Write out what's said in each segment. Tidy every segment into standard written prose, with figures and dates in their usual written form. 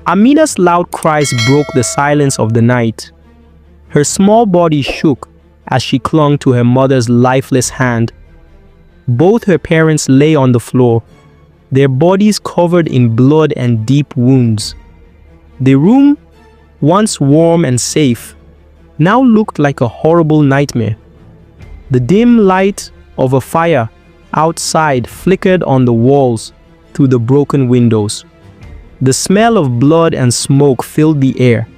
Amina's loud cries broke the silence of the night. Her small body shook as she clung to her mother's lifeless hand. Both her parents lay on the floor, their bodies covered in blood and deep wounds. The room, once warm and safe, now looked like a horrible nightmare. The dim light of a fire outside flickered on the walls through the broken windows. The smell of blood and smoke filled the air,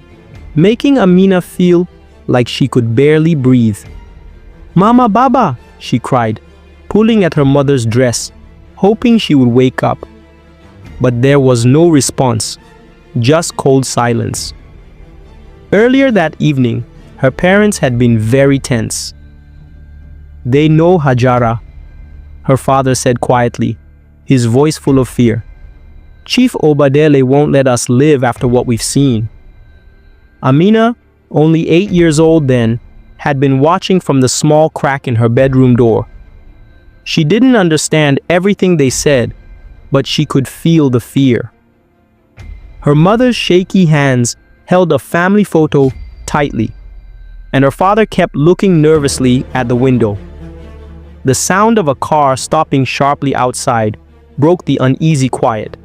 making Amina feel like she could barely breathe. "Mama, Baba!" she cried, pulling at her mother's dress, hoping she would wake up. But there was no response, just cold silence. Earlier that evening, her parents had been very tense. "They know, Hajara," her father said quietly, his voice full of fear. "Chief Obadele won't let us live after what we've seen." Amina, only 8 years old then, had been watching from the small crack in her bedroom door. She didn't understand everything they said, but she could feel the fear. Her mother's shaky hands held a family photo tightly, and her father kept looking nervously at the window. The sound of a car stopping sharply outside broke the uneasy quiet.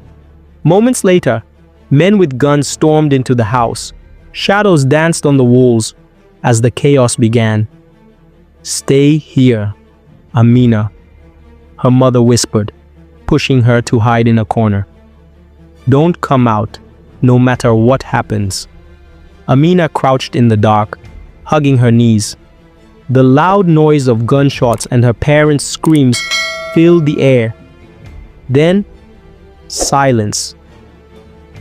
Moments later, men with guns stormed into the house. Shadows danced on the walls as the chaos began. "Stay here, Amina," her mother whispered, pushing her to hide in a corner. "Don't come out, no matter what happens." Amina crouched in the dark, hugging her knees. The loud noise of gunshots and her parents' screams filled the air. Then, silence.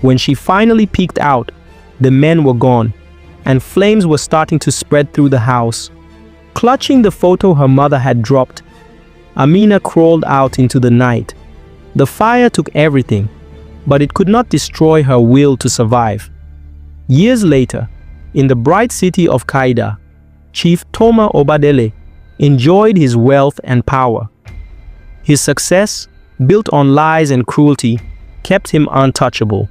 When she finally peeked out, the men were gone, and flames were starting to spread through the house. Clutching the photo her mother had dropped, Amina crawled out into the night. The fire took everything, but it could not destroy her will to survive. Years later, in the bright city of Kaida, Chief Obadele enjoyed his wealth and power. His success, built on lies and cruelty, kept him untouchable.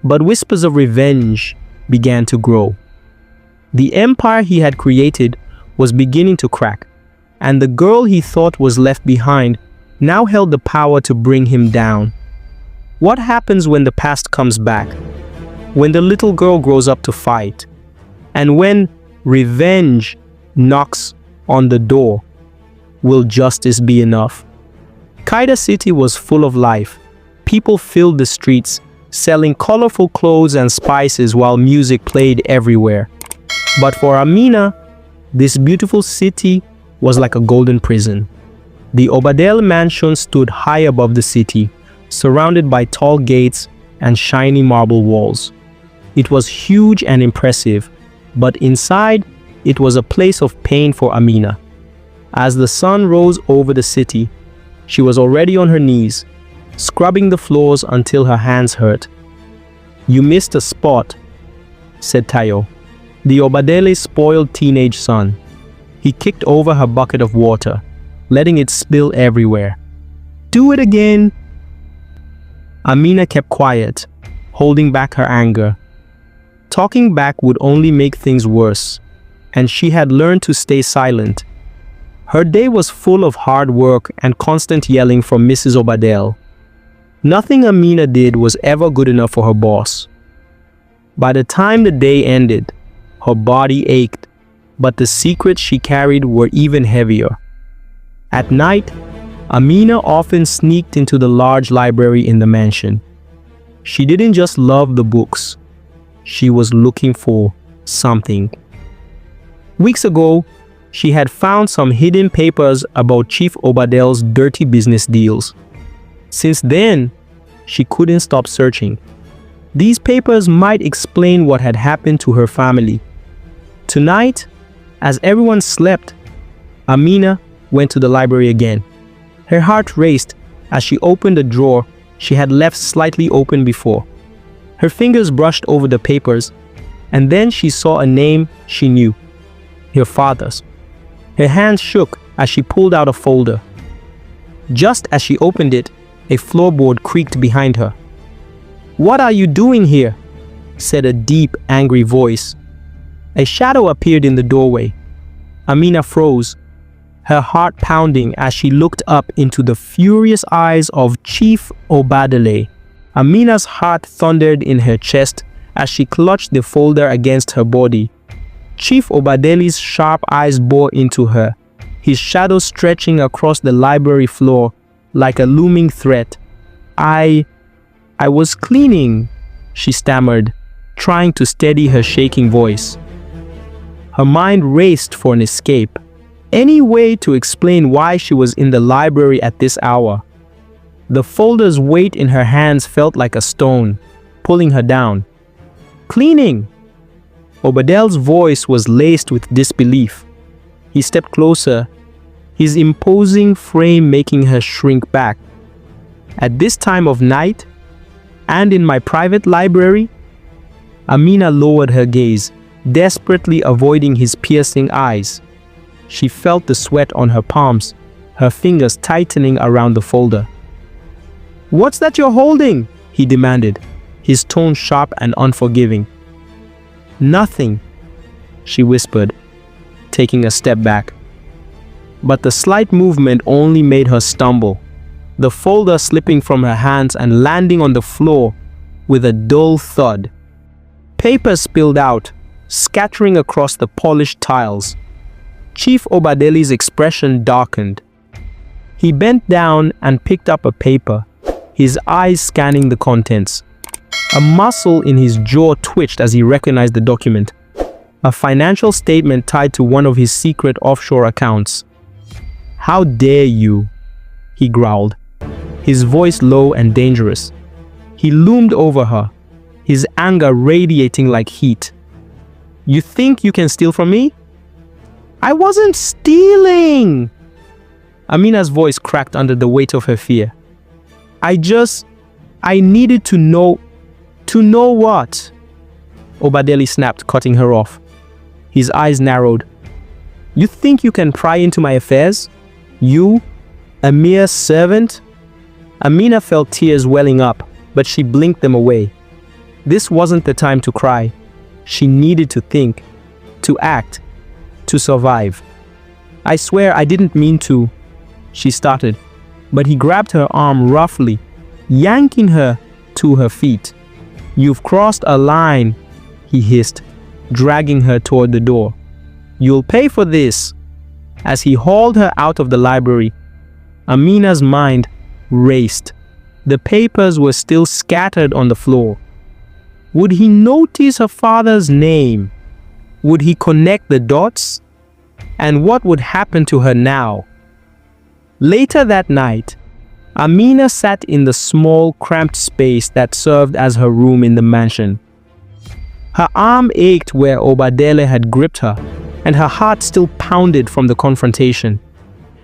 But whispers of revenge began to grow. The empire he had created was beginning to crack, and the girl he thought was left behind now held the power to bring him down. What happens when the past comes back? When the little girl grows up to fight? And when revenge knocks on the door, will justice be enough? Kaida City was full of life. People filled the streets, selling colorful clothes and spices while music played everywhere. But for Amina, this beautiful city was like a golden prison. The Obadele mansion stood high above the city, surrounded by tall gates and shiny marble walls. It was huge and impressive, but inside, it was a place of pain for Amina. As the sun rose over the city, she was already on her knees, scrubbing the floors until her hands hurt. "You missed a spot," said Tayo, the Obadele's spoiled teenage son. He kicked over her bucket of water, letting it spill everywhere. "Do it again." Amina kept quiet, holding back her anger. Talking back would only make things worse, and she had learned to stay silent. Her day was full of hard work and constant yelling from Mrs. Obadele. Nothing Amina did was ever good enough for her boss. By the time the day ended, her body ached, but the secrets she carried were even heavier. At night, Amina often sneaked into the large library in the mansion. She didn't just love the books. She was looking for something. Weeks ago, she had found some hidden papers about Chief Obadele's dirty business deals. Since then, she couldn't stop searching. These papers might explain what had happened to her family. Tonight, as everyone slept, Amina went to the library again. Her heart raced as she opened a drawer she had left slightly open before. Her fingers brushed over the papers, and then she saw a name she knew, her father's. Her hands shook as she pulled out a folder. Just as she opened it, a floorboard creaked behind her. "What are you doing here?" said a deep, angry voice. A shadow appeared in the doorway. Amina froze, her heart pounding as she looked up into the furious eyes of Chief Obadele. Amina's heart thundered in her chest as she clutched the folder against her body. Chief Obadele's sharp eyes bored into her, his shadow stretching across the library floor like a looming threat. I was cleaning," she stammered, trying to steady her shaking voice. Her mind raced for an escape, any way to explain why she was in the library at this hour. The folder's weight in her hands felt like a stone, pulling her down. "Cleaning!" Obadele's voice was laced with disbelief. He stepped closer, his imposing frame making her shrink back. "At this time of night? And in my private library?" Amina lowered her gaze, desperately avoiding his piercing eyes. She felt the sweat on her palms, her fingers tightening around the folder. "What's that you're holding?" he demanded, his tone sharp and unforgiving. "Nothing," she whispered, taking a step back. But the slight movement only made her stumble, the folder slipping from her hands and landing on the floor with a dull thud. Paper spilled out, scattering across the polished tiles. Chief Obadele's expression darkened. He bent down and picked up a paper, his eyes scanning the contents. A muscle in his jaw twitched as he recognized the document, a financial statement tied to one of his secret offshore accounts. "How dare you?" he growled, his voice low and dangerous. He loomed over her, his anger radiating like heat. "You think you can steal from me?" "I wasn't stealing!" Amina's voice cracked under the weight of her fear. I needed to know." "To know what?" Obadele snapped, cutting her off. His eyes narrowed. "You think you can pry into my affairs? You, a mere servant?" Amina felt tears welling up, but she blinked them away. This wasn't the time to cry. She needed to think, to act, to survive. "I swear I didn't mean to," she started, but he grabbed her arm roughly, yanking her to her feet. "You've crossed a line," he hissed, dragging her toward the door. "You'll pay for this." As he hauled her out of the library, Amina's mind raced. The papers were still scattered on the floor. Would he notice her father's name? Would he connect the dots? And what would happen to her now? Later that night, Amina sat in the small, cramped space that served as her room in the mansion. Her arm ached where Obadele had gripped her, and her heart still pounded from the confrontation.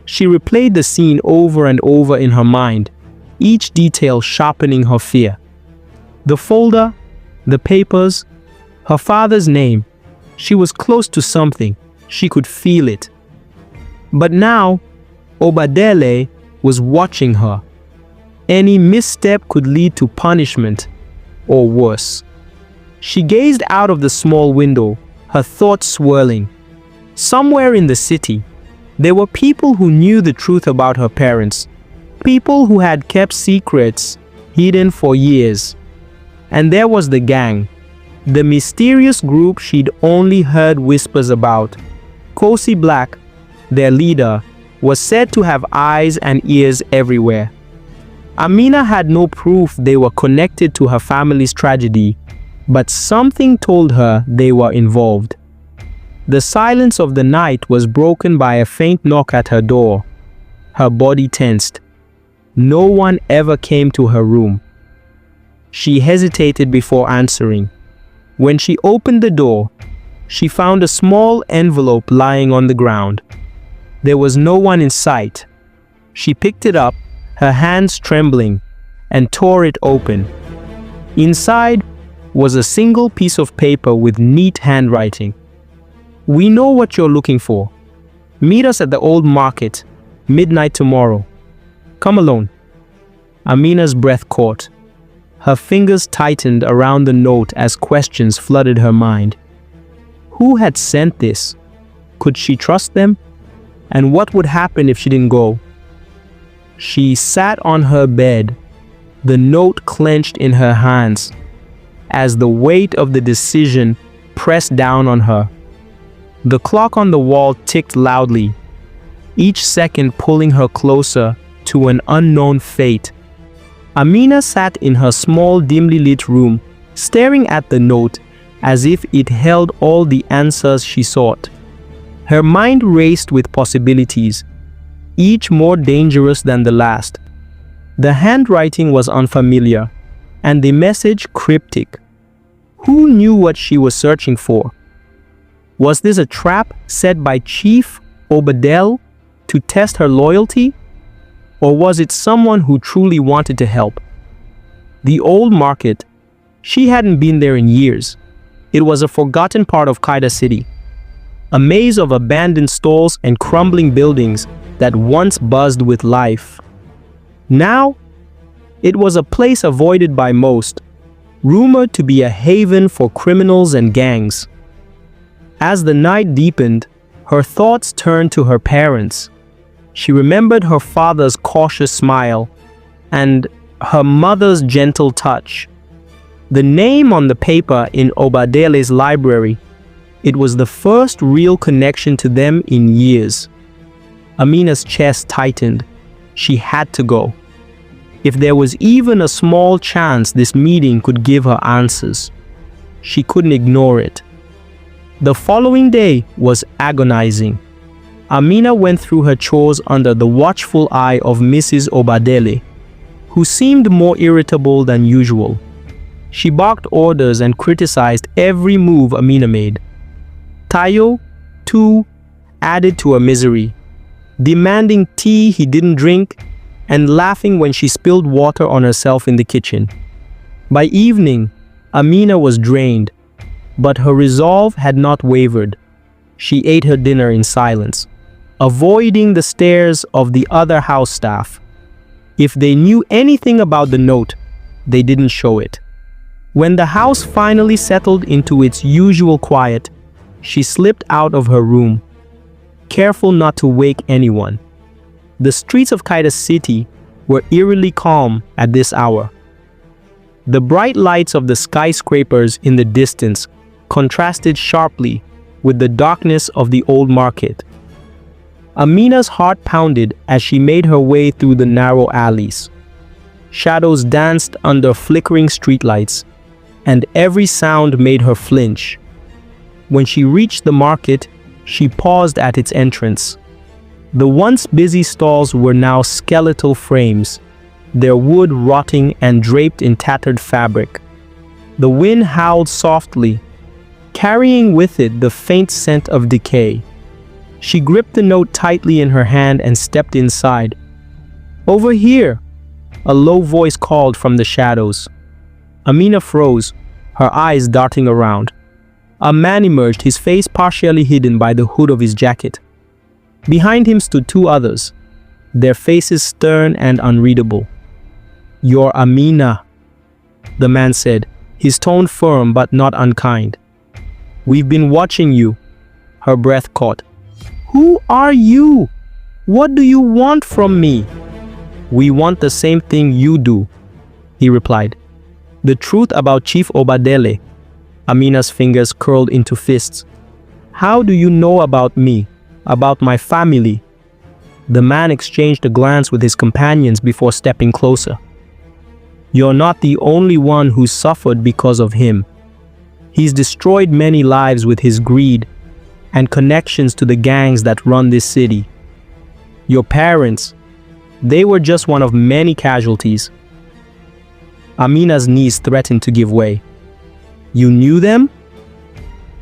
She replayed the scene over and over in her mind, each detail sharpening her fear. The folder, the papers, her father's name. She was close to something. She could feel it. But now, Obadele was watching her. Any misstep could lead to punishment, or worse. She gazed out of the small window, her thoughts swirling. Somewhere in the city, there were people who knew the truth about her parents, people who had kept secrets hidden for years. And there was the gang, the mysterious group she'd only heard whispers about. Kosi Black, their leader, was said to have eyes and ears everywhere. Amina had no proof they were connected to her family's tragedy, but something told her they were involved. The silence of the night was broken by a faint knock at her door. Her body tensed. No one ever came to her room. She hesitated before answering. When she opened the door, she found a small envelope lying on the ground. There was no one in sight. She picked it up, her hands trembling, and tore it open. Inside was a single piece of paper with neat handwriting. "We know what you're looking for. Meet us at the old market, midnight tomorrow. Come alone." Amina's breath caught. Her fingers tightened around the note as questions flooded her mind. Who had sent this? Could she trust them? And what would happen if she didn't go? She sat on her bed, the note clenched in her hands, as the weight of the decision pressed down on her. The clock on the wall ticked loudly, each second pulling her closer to an unknown fate. Amina sat in her small, dimly lit room, staring at the note as if it held all the answers she sought. Her mind raced with possibilities, each more dangerous than the last. The handwriting was unfamiliar, and the message cryptic. Who knew what she was searching for? Was this a trap set by Chief Obadele to test her loyalty? Or was it someone who truly wanted to help? The old market. She hadn't been there in years. It was a forgotten part of Kaida City, a maze of abandoned stalls and crumbling buildings that once buzzed with life. Now, it was a place avoided by most, rumored to be a haven for criminals and gangs. As the night deepened, her thoughts turned to her parents. She remembered her father's cautious smile and her mother's gentle touch. The name on the paper in Obadele's library, it was the first real connection to them in years. Amina's chest tightened. She had to go. If there was even a small chance this meeting could give her answers, she couldn't ignore it. The following day was agonizing. Amina went through her chores under the watchful eye of Mrs. Obadele, who seemed more irritable than usual. She barked orders and criticized every move Amina made. Tayo, too, added to her misery, demanding tea he didn't drink and laughing when she spilled water on herself in the kitchen. By evening, Amina was drained, but her resolve had not wavered. She ate her dinner in silence, avoiding the stares of the other house staff. If they knew anything about the note, they didn't show it. When the house finally settled into its usual quiet, she slipped out of her room, careful not to wake anyone. The streets of Kaida City were eerily calm at this hour. The bright lights of the skyscrapers in the distance contrasted sharply with the darkness of the old market. Amina's heart pounded as she made her way through the narrow alleys. Shadows danced under flickering streetlights, and every sound made her flinch. When she reached the market, she paused at its entrance. The once busy stalls were now skeletal frames, their wood rotting and draped in tattered fabric. The wind howled softly, carrying with it the faint scent of decay. She gripped the note tightly in her hand and stepped inside. "Over here!" a low voice called from the shadows. Amina froze, her eyes darting around. A man emerged, his face partially hidden by the hood of his jacket. Behind him stood two others, their faces stern and unreadable. "You're Amina," the man said, his tone firm but not unkind. "We've been watching you." Her breath caught. "Who are you? What do you want from me?" "We want the same thing you do," he replied. "The truth about Chief Obadele." Amina's fingers curled into fists. "How do you know about me? About my family?" The man exchanged a glance with his companions before stepping closer. "You're not the only one who suffered because of him. He's destroyed many lives with his greed and connections to the gangs that run this city. Your parents, they were just one of many casualties." Amina's knees threatened to give way. "You knew them?"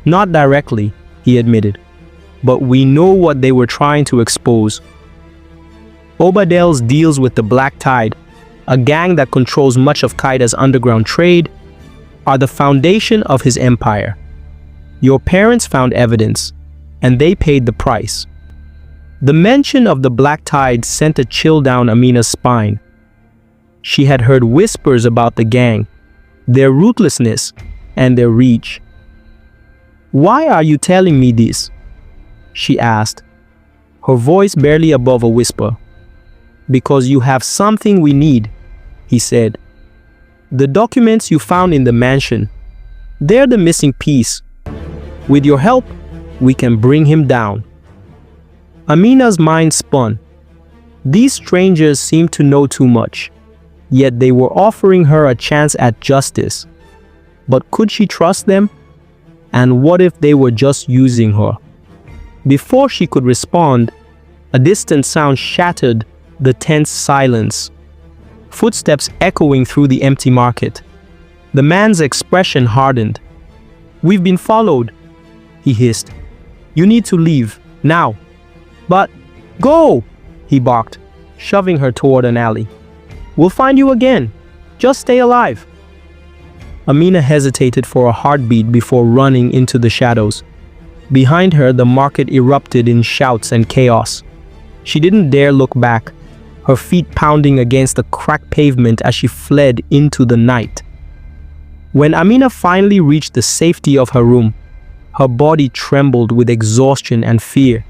"Not directly," he admitted, "but we know what they were trying to expose. Obadele's deals with the Black Tide, a gang that controls much of Kaida's underground trade, are the foundation of his empire. Your parents found evidence, and they paid the price." The mention of the Black Tide sent a chill down Amina's spine. She had heard whispers about the gang, their ruthlessness, and their reach. "Why are you telling me this?" she asked, her voice barely above a whisper. "Because you have something we need," he said. "The documents you found in the mansion. They're the missing piece. With your help, we can bring him down." Amina's mind spun. These strangers seemed to know too much, yet they were offering her a chance at justice. But could she trust them? And what if they were just using her? Before she could respond, a distant sound shattered the tense silence. Footsteps echoing through the empty market. The man's expression hardened. "We've been followed," he hissed. "You need to leave, now." "But, go!" he barked, shoving her toward an alley. "We'll find you again. Just stay alive." Amina hesitated for a heartbeat before running into the shadows. Behind her, the market erupted in shouts and chaos. She didn't dare look back, her feet pounding against the cracked pavement as she fled into the night. When Amina finally reached the safety of her room, her body trembled with exhaustion and fear.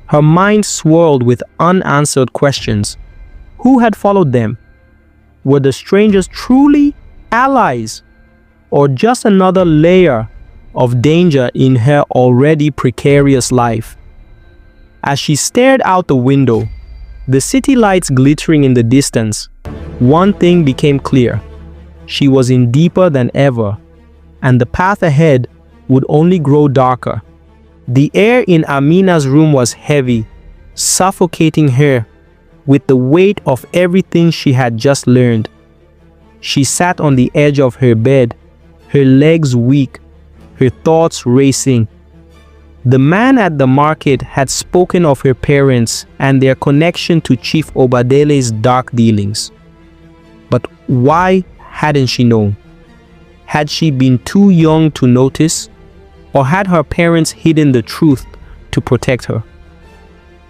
Her mind swirled with unanswered questions. Who had followed them? Were the strangers truly allies, or just another layer of danger in her already precarious life? As she stared out the window, the city lights glittering in the distance, one thing became clear. She was in deeper than ever, and the path ahead would only grow darker. The air in Amina's room was heavy, suffocating her with the weight of everything she had just learned. She sat on the edge of her bed, her legs weak, her thoughts racing. The man at the market had spoken of her parents and their connection to Chief Obadele's dark dealings. But why hadn't she known? Had she been too young to notice? Or had her parents hidden the truth to protect her?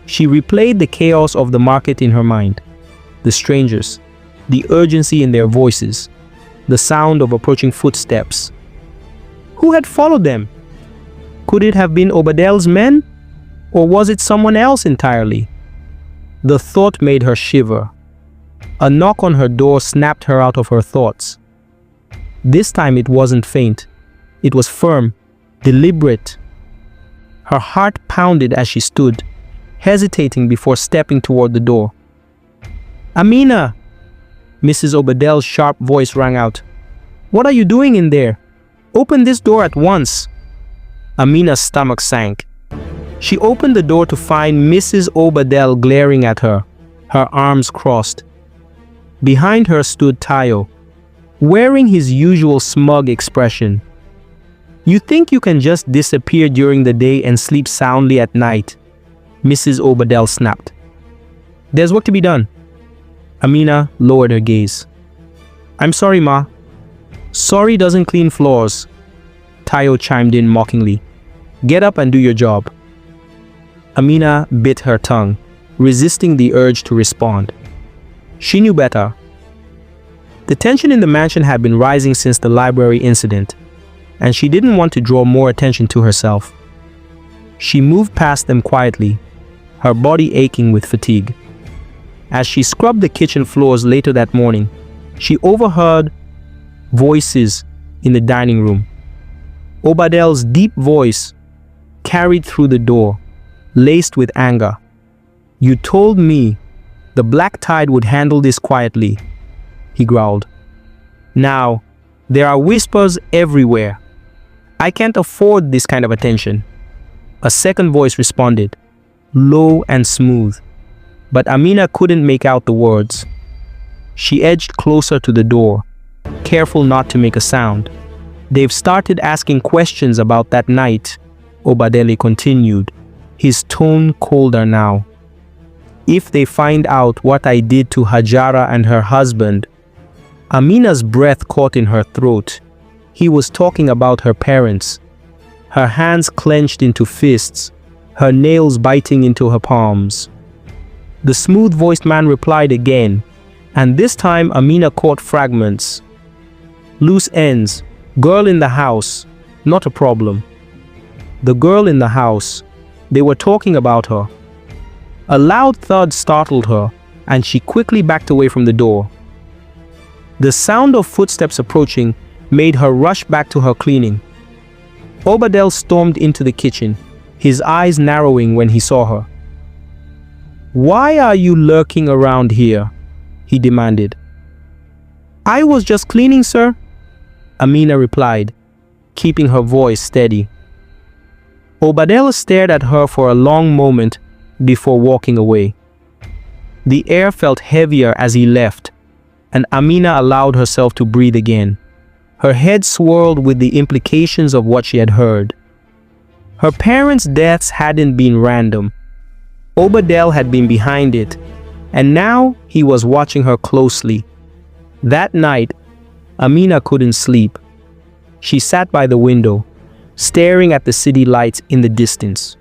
She replayed the chaos of the market in her mind. The strangers, the urgency in their voices, the sound of approaching footsteps. Who had followed them? Could it have been Obadele's men? Or was it someone else entirely? The thought made her shiver. A knock on her door snapped her out of her thoughts. This time it wasn't faint. It was firm, deliberate. Her heart pounded as she stood, hesitating before stepping toward the door. "Amina!" Mrs. Obadele's sharp voice rang out. "What are you doing in there? Open this door at once." Amina's stomach sank. She opened the door to find Mrs. Obadele glaring at her, her arms crossed. Behind her stood Tayo, wearing his usual smug expression. "You think you can just disappear during the day and sleep soundly at night?" Mrs. Obadele snapped. "There's work to be done." Amina lowered her gaze. "I'm sorry, Ma." "Sorry doesn't clean floors," Tayo chimed in mockingly. "Get up and do your job." Amina bit her tongue, resisting the urge to respond. She knew better. The tension in the mansion had been rising since the library incident, and she didn't want to draw more attention to herself. She moved past them quietly, her body aching with fatigue. As she scrubbed the kitchen floors later that morning, she overheard voices in the dining room. Obadele's deep voice carried through the door, laced with anger. "You told me the Black Tide would handle this quietly," he growled. "Now, there are whispers everywhere. I can't afford this kind of attention." A second voice responded, low and smooth, but Amina couldn't make out the words. She edged closer to the door, careful not to make a sound. "They've started asking questions about that night," Obadele continued, his tone colder now. "If they find out what I did to Hajara and her husband." Amina's breath caught in her throat. He was talking about her parents. Her hands clenched into fists, her nails biting into her palms. The smooth-voiced man replied again, And this time Amina caught fragments. Loose ends. Girl in the house. Not a problem. The girl in the house. They were talking about her. A loud thud startled her, and she quickly backed away from the door. The sound of footsteps approaching made her rush back to her cleaning. Obadele stormed into the kitchen, his eyes narrowing when he saw her. "Why are you lurking around here?" he demanded. "I was just cleaning, sir," Amina replied, keeping her voice steady. Obadele stared at her for a long moment before walking away. The air felt heavier as he left, and Amina allowed herself to breathe again. Her head swirled with the implications of what she had heard. Her parents' deaths hadn't been random. Obadele had been behind it, and now he was watching her closely. That night, Amina couldn't sleep. She sat by the window, staring at the city lights in the distance.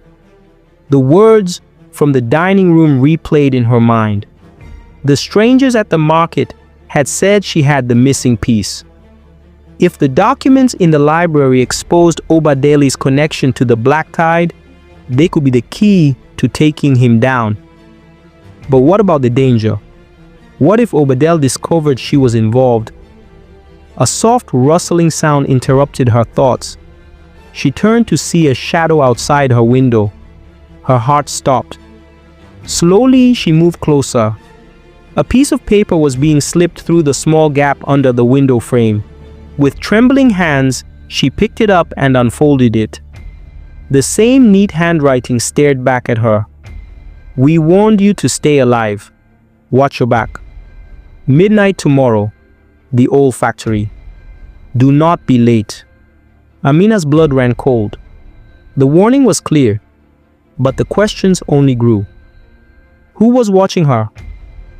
The words from the dining room replayed in her mind. The strangers at the market had said she had the missing piece. If the documents in the library exposed Obadele's connection to the Black Tide, they could be the key to taking him down. But what about the danger? What if Obadele discovered she was involved? A soft rustling sound interrupted her thoughts. She turned to see a shadow outside her window. Her heart stopped. Slowly, she moved closer. A piece of paper was being slipped through the small gap under the window frame. With trembling hands, she picked it up and unfolded it. The same neat handwriting stared back at her. "We warned you to stay alive. Watch your back. Midnight tomorrow. The old factory. Do not be late." Amina's blood ran cold. The warning was clear, but the questions only grew. Who was watching her?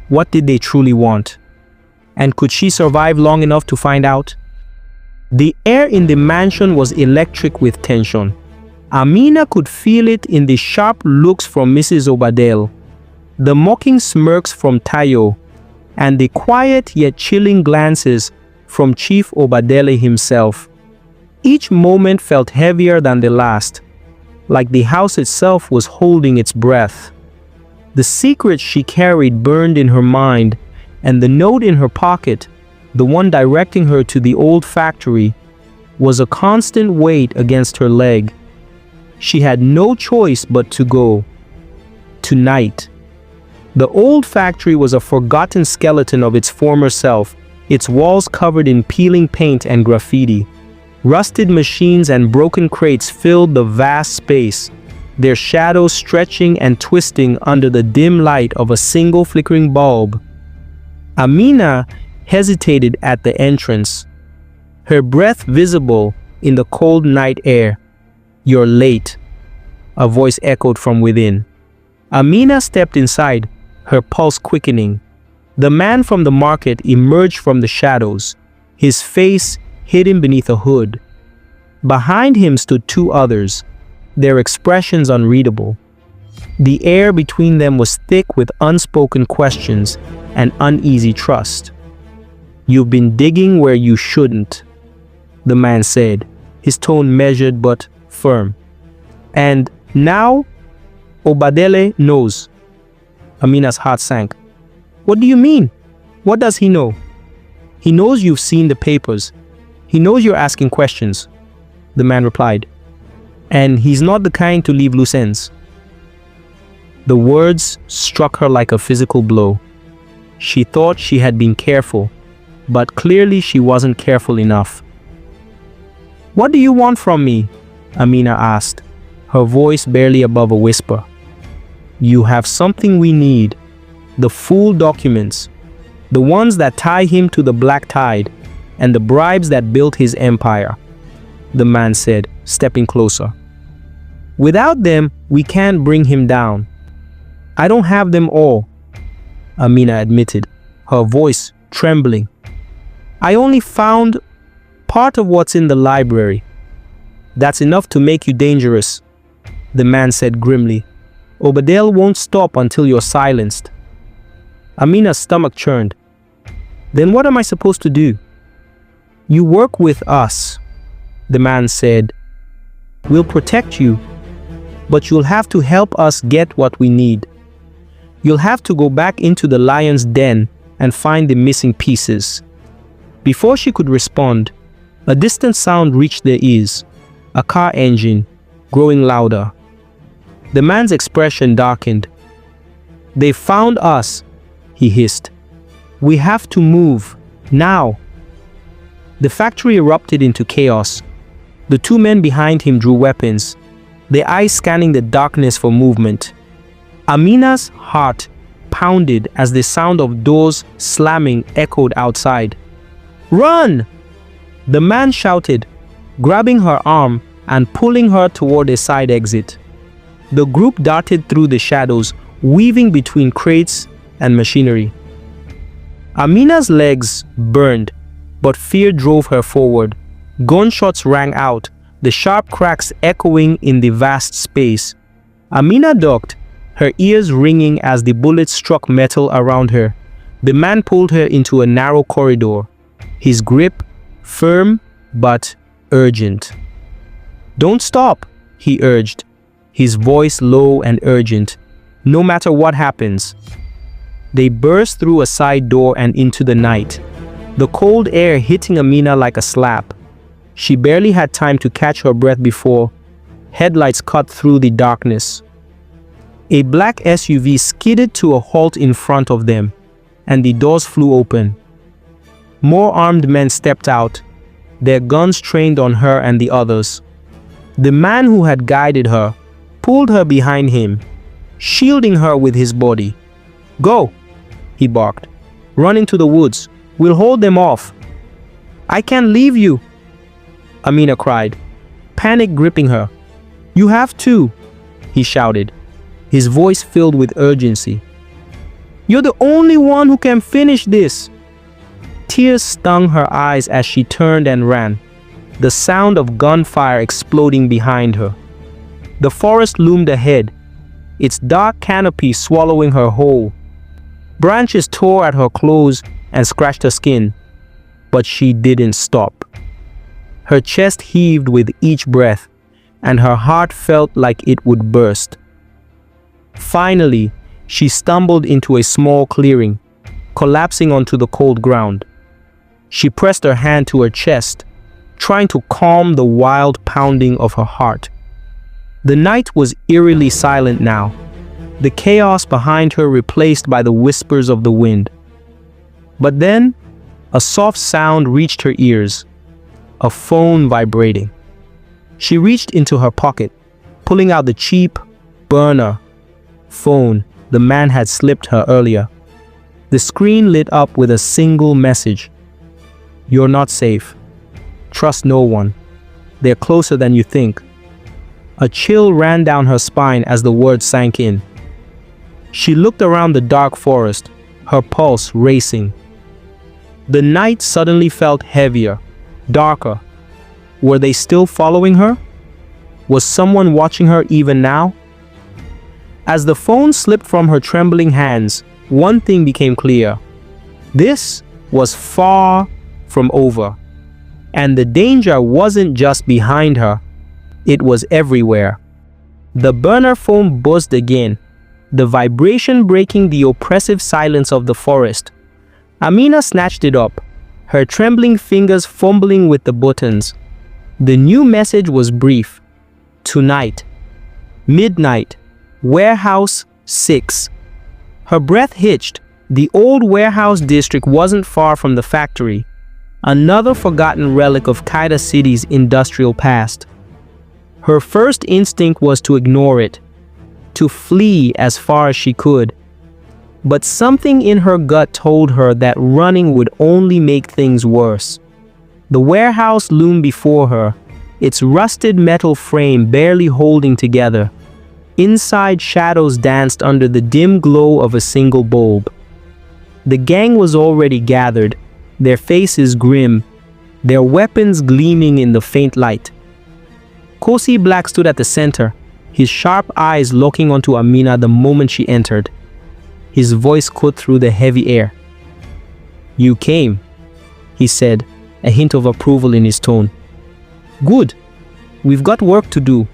What did they truly want? And could she survive long enough to find out? The air in the mansion was electric with tension. Amina could feel it in the sharp looks from Mrs. Obadele, the mocking smirks from Tayo, and the quiet yet chilling glances from Chief Obadele himself. Each moment felt heavier than the last, like the house itself was holding its breath. The secret she carried burned in her mind, and the note in her pocket, the one directing her to the old factory, was a constant weight against her leg. She had no choice but to go. Tonight. The old factory was a forgotten skeleton of its former self, its walls covered in peeling paint and graffiti. Rusted machines and broken crates filled the vast space, their shadows stretching and twisting under the dim light of a single flickering bulb. Amina hesitated at the entrance, her breath visible in the cold night air. "You're late," a voice echoed from within. Amina stepped inside, her pulse quickening. The man from the market emerged from the shadows, his face hidden beneath a hood. Behind him stood two others, their expressions unreadable. The air between them was thick with unspoken questions and uneasy trust. "You've been digging where you shouldn't," the man said, his tone measured but firm. "And now Obadele knows." Amina's heart sank. "What do you mean? What does he know?" "He knows you've seen the papers. He knows you're asking questions," the man replied. "And he's not the kind to leave loose ends." The words struck her like a physical blow. She thought she had been careful, but clearly she wasn't careful enough. "What do you want from me?" Amina asked, her voice barely above a whisper. "You have something we need. The full documents. The ones that tie him to the Black Tide, and the bribes that built his empire," the man said, stepping closer. "Without them, we can't bring him down." "I don't have them all," Amina admitted, her voice trembling. "I only found part of what's in the library." "That's enough to make you dangerous," the man said grimly. "Obadele won't stop until you're silenced." Amina's stomach churned. Then what am I supposed to do? You work with us, the man said. We'll protect you, but you'll have to help us get what we need. You'll have to go back into the lion's den and find the missing pieces. Before she could respond, a distant sound reached their ears, a car engine, growing louder. The man's expression darkened. They found us, he hissed. We have to move, now. The factory erupted into chaos. The two men behind him drew weapons, their eyes scanning the darkness for movement. Amina's heart pounded as the sound of doors slamming echoed outside. Run! The man shouted, grabbing her arm and pulling her toward a side exit. The group darted through the shadows, weaving between crates and machinery. Amina's legs burned, but fear drove her forward. Gunshots rang out, the sharp cracks echoing in the vast space. Amina ducked, her ears ringing as the bullets struck metal around her. The man pulled her into a narrow corridor, his grip firm but urgent. Don't stop, he urged, his voice low and urgent. No matter what happens. They burst through a side door and into the night, the cold air hitting Amina like a slap. She barely had time to catch her breath before headlights cut through the darkness. A black SUV skidded to a halt in front of them, and the doors flew open. More armed men stepped out, their guns trained on her and the others. The man who had guided her pulled her behind him, shielding her with his body. Go, he barked. Run into the woods. We'll hold them off. I can't leave you, Amina cried, panic gripping her. You have to, he shouted, his voice filled with urgency. You're the only one who can finish this. Tears stung her eyes as she turned and ran, the sound of gunfire exploding behind her. The forest loomed ahead, its dark canopy swallowing her whole. Branches tore at her clothes and scratched her skin, but she didn't stop. Her chest heaved with each breath, and her heart felt like it would burst. Finally, she stumbled into a small clearing, collapsing onto the cold ground. She pressed her hand to her chest, trying to calm the wild pounding of her heart. The night was eerily silent now, the chaos behind her replaced by the whispers of the wind. But then, a soft sound reached her ears, a phone vibrating. She reached into her pocket, pulling out the cheap burner phone the man had slipped her earlier. The screen lit up with a single message. You're not safe. Trust no one. They're closer than you think. A chill ran down her spine as the words sank in. She looked around the dark forest, her pulse racing. The night suddenly felt heavier, darker. Were they still following her? Was someone watching her even now? As the phone slipped from her trembling hands, one thing became clear. This was far from over. And the danger wasn't just behind her, it was everywhere. The burner phone buzzed again, the vibration breaking the oppressive silence of the forest. Amina snatched it up, her trembling fingers fumbling with the buttons. The new message was brief. Tonight. Midnight. Warehouse 6. Her breath hitched. The old warehouse district wasn't far from the factory, another forgotten relic of Kaida City's industrial past. Her first instinct was to ignore it, to flee as far as she could. But something in her gut told her that running would only make things worse. The warehouse loomed before her, its rusted metal frame barely holding together. Inside, shadows danced under the dim glow of a single bulb. The gang was already gathered, their faces grim, their weapons gleaming in the faint light. Kosi Black stood at the center, his sharp eyes locking onto Amina the moment she entered. His voice cut through the heavy air. "You came," he said, a hint of approval in his tone. "Good. We've got work to do."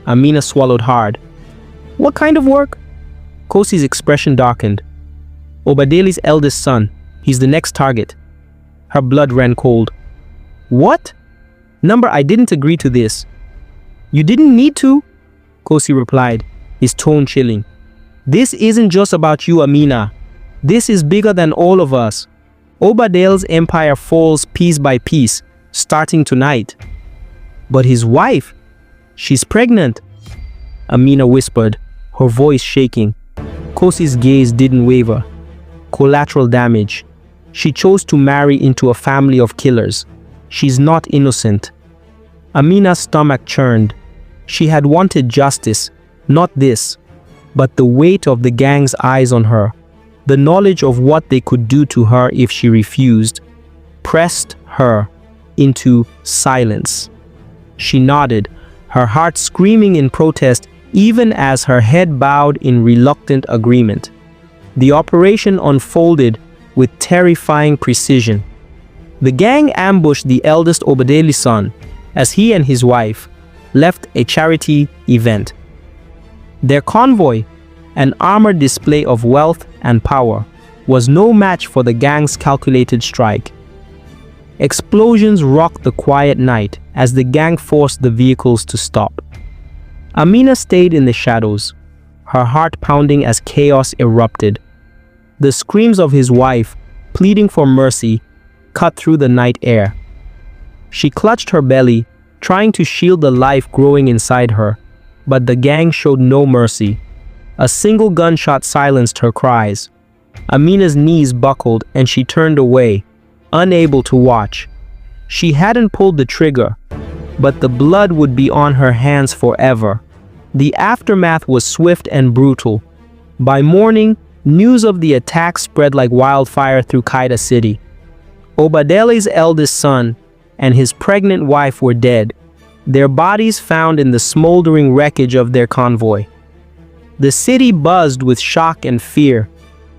Amina swallowed hard. "What kind of work?" Kosi's expression darkened. "Obadele's eldest son. He's the next target." Her blood ran cold. "What? Number, I didn't agree to this." "You didn't need to," Kosi replied, his tone chilling. "This isn't just about you, Amina. This is bigger than all of us. Obadele's empire falls piece by piece, starting tonight." "But his wife, she's pregnant," Amina whispered, her voice shaking. Kosi's gaze didn't waver. Collateral damage. She chose to marry into a family of killers. She's not innocent. Amina's stomach churned. She had wanted justice, not this, but the weight of the gang's eyes on her, the knowledge of what they could do to her if she refused, pressed her into silence. She nodded, her heart screaming in protest even as her head bowed in reluctant agreement. The operation unfolded with terrifying precision. The gang ambushed the eldest Obadele son as he and his wife left a charity event. Their convoy, an armored display of wealth and power, was no match for the gang's calculated strike. Explosions rocked the quiet night as the gang forced the vehicles to stop. Amina stayed in the shadows, her heart pounding as chaos erupted. The screams of his wife, pleading for mercy, cut through the night air. She clutched her belly, trying to shield the life growing inside her, but the gang showed no mercy. A single gunshot silenced her cries. Amina's knees buckled and she turned away, unable to watch. She hadn't pulled the trigger, but the blood would be on her hands forever. The aftermath was swift and brutal. By morning, news of the attack spread like wildfire through Kaida City. Obadele's eldest son and his pregnant wife were dead, their bodies found in the smoldering wreckage of their convoy. The city buzzed with shock and fear,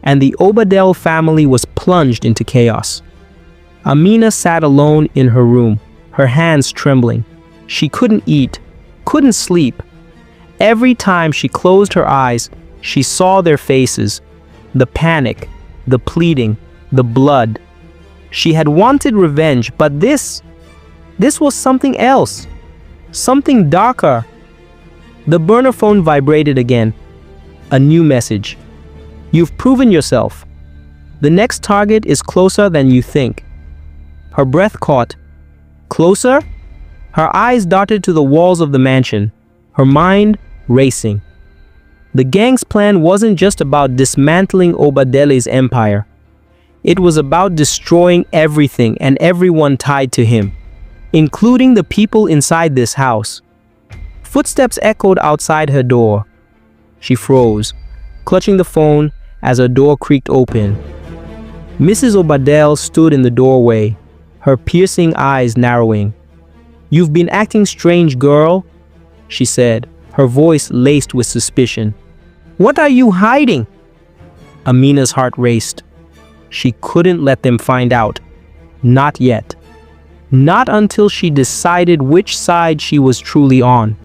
and the Obadele family was plunged into chaos. Amina sat alone in her room, her hands trembling. She couldn't eat, couldn't sleep. Every time she closed her eyes, she saw their faces, the panic, the pleading, the blood. She had wanted revenge, but this was something else, something darker. The burner phone vibrated again. A new message. "You've proven yourself. The next target is closer than you think." Her breath caught. Closer? Her eyes darted to the walls of the mansion, her mind racing. The gang's plan wasn't just about dismantling Obadele's empire. It was about destroying everything and everyone tied to him, including the people inside this house. Footsteps echoed outside her door. She froze, clutching the phone as her door creaked open. Mrs. Obadele stood in the doorway, her piercing eyes narrowing. "You've been acting strange, girl," she said, her voice laced with suspicion. "What are you hiding?" Amina's heart raced. She couldn't let them find out. Not yet. Not until she decided which side she was truly on.